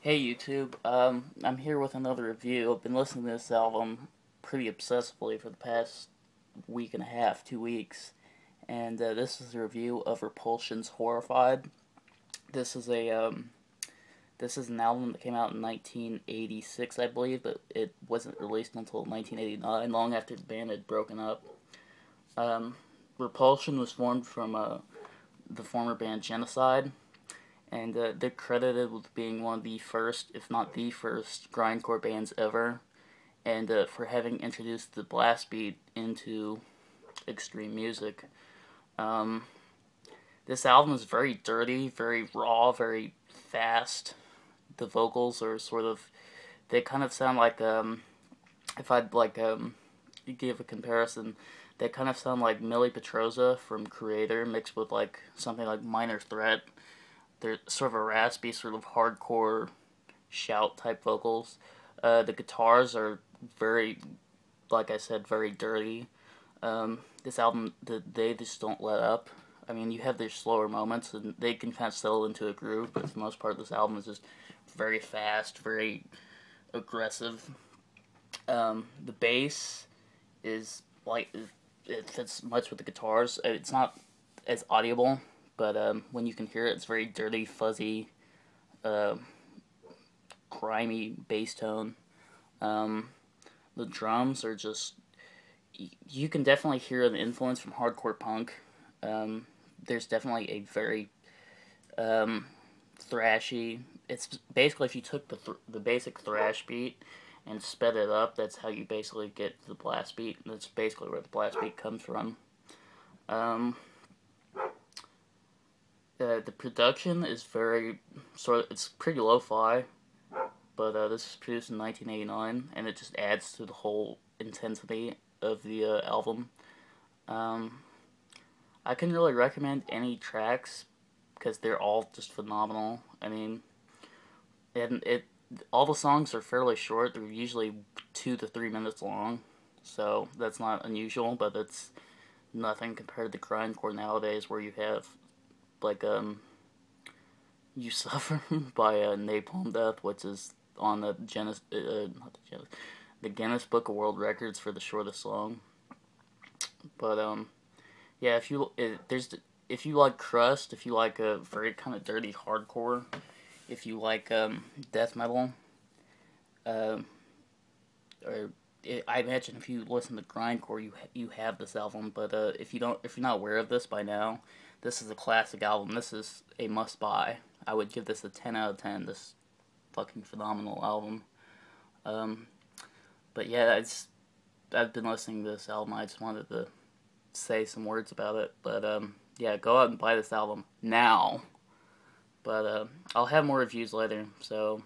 Hey YouTube, I'm here with another review. I've been listening to this album pretty obsessively for the past week and a half, 2 weeks, and this is a review of Repulsion's Horrified. This is a this is an album that came out in 1986, I believe, but it wasn't released until 1989, long after the band had broken up. Um, Repulsion was formed from the former band Genocide, and they're credited with being one of the first, if not the first, grindcore bands ever, and for having introduced the blast beat into extreme music. Um, this album is very dirty, very raw, very fast. The vocals are sort of, they kind of sound like, if I'd like give a comparison, they kind of sound like Millie Petroza from Creator mixed with like something like Minor Threat. They're sort of a raspy, sort of hardcore shout type vocals. The guitars are very, like I said, very dirty. This album, they just don't let up. I mean, you have their slower moments, and they can kind of settle into a groove, but for the most part, this album is just very fast, very aggressive. The bass is like, it fits much with the guitars. It's not as audible, but when you can hear it, it's very dirty, fuzzy, uh, grimy bass tone. Um, the drums are just, you can definitely hear an influence from hardcore punk. There's definitely a very thrashy. It's basically if you took the basic thrash beat and sped it up, that's how you basically get the blast beat. That's basically where the blast beat comes from. Um, the production is very it's pretty lo-fi, but this was produced in 1989, and it just adds to the whole intensity of the album. Um, I can really recommend any tracks because they're all just phenomenal. I mean, and all the songs are fairly short. They're usually 2 to 3 minutes long, so that's not unusual. But that's nothing compared to grindcore nowadays, where you have like "You Suffer" by Napalm Death, which is on the the Guinness Book of World Records for the shortest song. But yeah, if you like crust, if you like a very kind of dirty hardcore, if you like death metal, uh, or I imagine if you listen to grindcore, you have this album. But if you don't, if you're not aware of this by now, this is a classic album. This is a must buy. I would give this a 10 out of 10. This fucking phenomenal album. Um, but yeah, I've been listening to this album. I just wanted to say some words about it. But yeah, go out and buy this album now. But I'll have more reviews later. So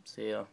see ya.